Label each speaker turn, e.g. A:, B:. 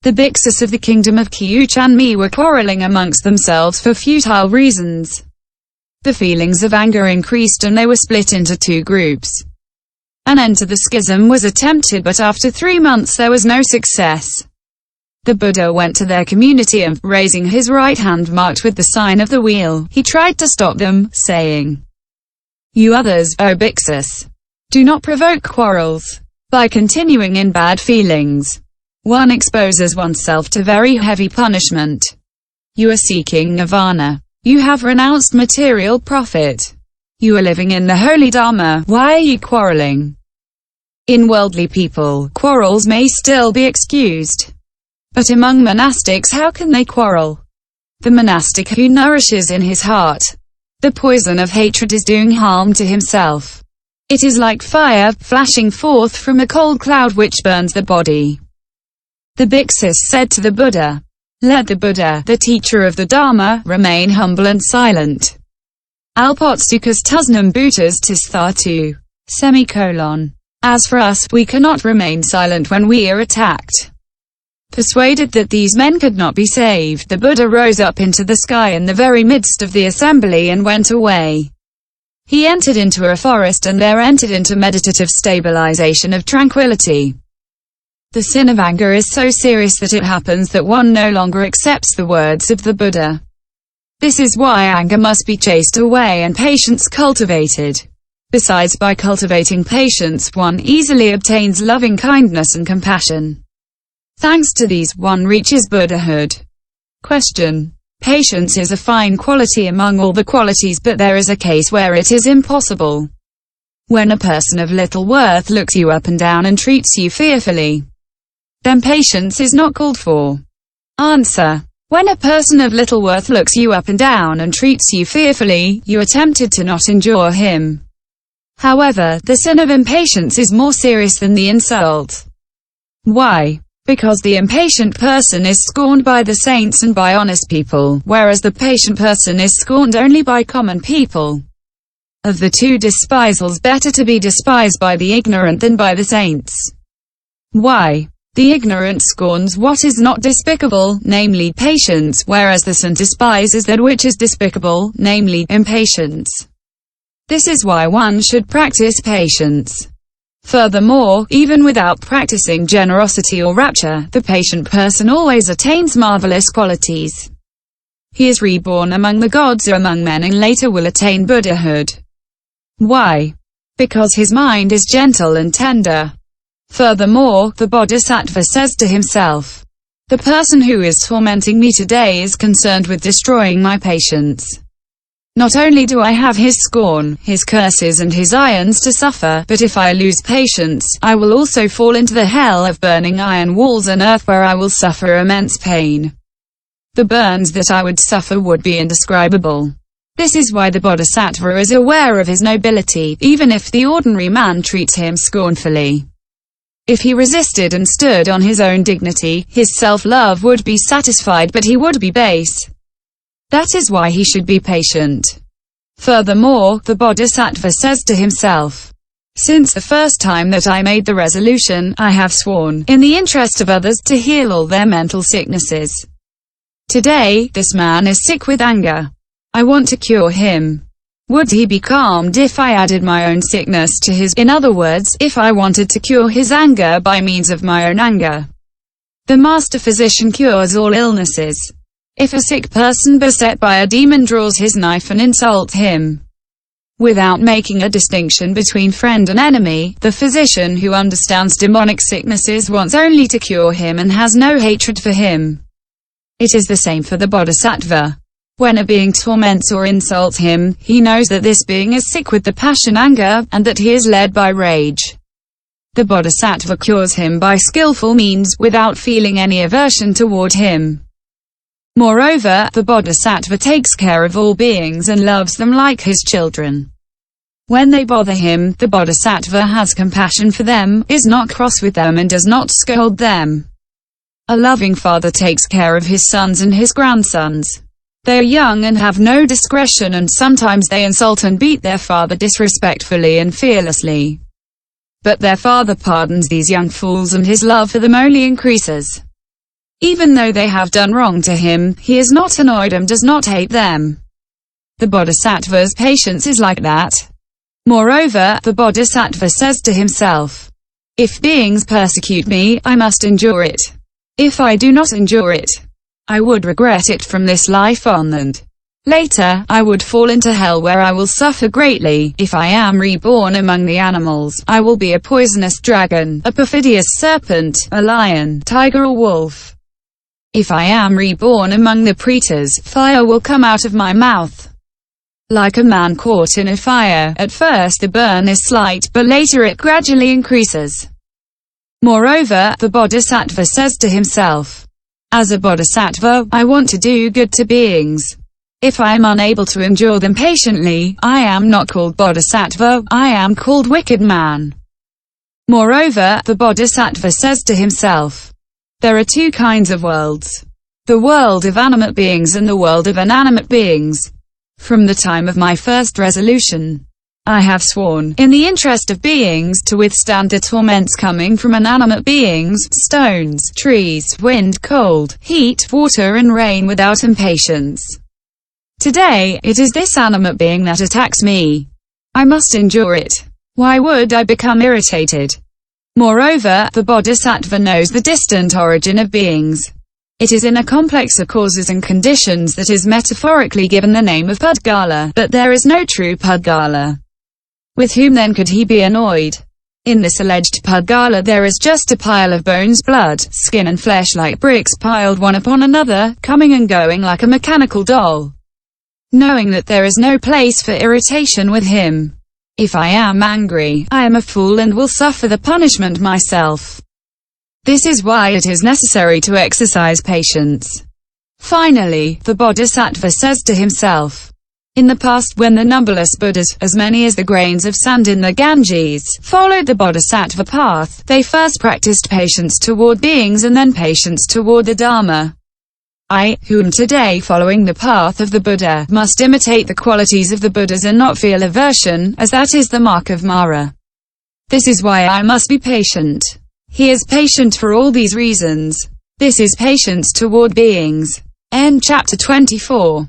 A: The bhiksus of the kingdom of Kyuchanmi were quarreling amongst themselves for futile reasons. The feelings of anger increased and they were split into two groups. An end to the schism was attempted, but after 3 months there was no success. The Buddha went to their community and, raising his right hand marked with the sign of the wheel, he tried to stop them, saying, "You others, O bhiksus, do not provoke quarrels. By continuing in bad feelings, one exposes oneself to very heavy punishment. You are seeking nirvana. You have renounced material profit. You are living in the holy Dharma. Why are you quarreling?" In worldly people, quarrels may still be excused. But among monastics, how can they quarrel? The monastic who nourishes in his heart the poison of hatred is doing harm to himself. It is like fire, flashing forth from a cold cloud which burns the body. The bhiksus said to the Buddha, "Let the Buddha, the teacher of the Dharma, remain humble and silent. Alpotsukas tusnam bhutas tisthatu. As for us, we cannot remain silent when we are attacked." Persuaded that these men could not be saved, the Buddha rose up into the sky in the very midst of the assembly and went away. He entered into a forest and there entered into meditative stabilization of tranquility. The sin of anger is so serious that it happens that one no longer accepts the words of the Buddha. This is why anger must be chased away and patience cultivated. Besides, by cultivating patience, one easily obtains loving kindness and compassion. Thanks to these, one reaches Buddhahood. Question. Patience is a fine quality among all the qualities, but there is a case where it is impossible. When a person of little worth looks you up and down and treats you fearfully, then patience is not called for. Answer. When a person of little worth looks you up and down and treats you fearfully, you are tempted to not endure him. However, the sin of impatience is more serious than the insult. Why? Because the impatient person is scorned by the saints and by honest people, whereas the patient person is scorned only by common people. Of the two despisals, better to be despised by the ignorant than by the saints. Why? The ignorant scorns what is not despicable, namely patience, whereas the saint despises that which is despicable, namely impatience. This is why one should practice patience. Furthermore, even without practicing generosity or rapture, the patient person always attains marvelous qualities. He is reborn among the gods or among men and later will attain Buddhahood. Why? Because his mind is gentle and tender. Furthermore, the bodhisattva says to himself, "The person who is tormenting me today is concerned with destroying my patience. Not only do I have his scorn, his curses and his irons to suffer, but if I lose patience, I will also fall into the hell of burning iron walls and earth where I will suffer immense pain. The burns that I would suffer would be indescribable." This is why the bodhisattva is aware of his nobility, even if the ordinary man treats him scornfully. If he resisted and stood on his own dignity, his self-love would be satisfied, but he would be base. That is why he should be patient. Furthermore, the bodhisattva says to himself, "Since the first time that I made the resolution, I have sworn, in the interest of others, to heal all their mental sicknesses. Today, this man is sick with anger. I want to cure him. Would he be calmed if I added my own sickness to his? In other words, if I wanted to cure his anger by means of my own anger. The master physician cures all illnesses. If a sick person beset by a demon draws his knife and insults him, without making a distinction between friend and enemy, the physician who understands demonic sicknesses wants only to cure him and has no hatred for him. It is the same for the bodhisattva. When a being torments or insults him, he knows that this being is sick with the passion anger, and that he is led by rage. The bodhisattva cures him by skillful means, without feeling any aversion toward him. Moreover, the bodhisattva takes care of all beings and loves them like his children. When they bother him, the bodhisattva has compassion for them, is not cross with them and does not scold them. A loving father takes care of his sons and his grandsons. They are young and have no discretion, and sometimes they insult and beat their father disrespectfully and fearlessly. But their father pardons these young fools and his love for them only increases. Even though they have done wrong to him, he is not annoyed and does not hate them. The bodhisattva's patience is like that. Moreover, the bodhisattva says to himself, if beings persecute me, I must endure it. If I do not endure it, I would regret it from this life on, and later, I would fall into hell where I will suffer greatly. If I am reborn among the animals, I will be a poisonous dragon, a perfidious serpent, a lion, tiger or wolf. If I am reborn among the pretas, fire will come out of my mouth. Like a man caught in a fire, at first the burn is slight, but later it gradually increases. Moreover, the bodhisattva says to himself, as a bodhisattva, I want to do good to beings. If I am unable to endure them patiently, I am not called bodhisattva, I am called wicked man. Moreover, the bodhisattva says to himself, there are two kinds of worlds. The world of animate beings and the world of inanimate beings. From the time of my first resolution, I have sworn, in the interest of beings, to withstand the torments coming from inanimate beings, stones, trees, wind, cold, heat, water and rain without impatience. Today, it is this animate being that attacks me. I must endure it. Why would I become irritated? Moreover, the bodhisattva knows the distant origin of beings. It is in a complex of causes and conditions that is metaphorically given the name of pudgala, but there is no true pudgala. With whom then could he be annoyed? In this alleged pudgala there is just a pile of bones, blood, skin and flesh like bricks piled one upon another, coming and going like a mechanical doll. Knowing that there is no place for irritation with him. If I am angry, I am a fool and will suffer the punishment myself. This is why it is necessary to exercise patience. Finally, the bodhisattva says to himself, in the past when the numberless Buddhas, as many as the grains of sand in the Ganges, followed the bodhisattva path, they first practiced patience toward beings and then patience toward the Dharma. I, who am today following the path of the Buddha, must imitate the qualities of the Buddhas and not feel aversion, as that is the mark of Mara. This is why I must be patient. He is patient for all these reasons. This is patience toward beings. End chapter 24.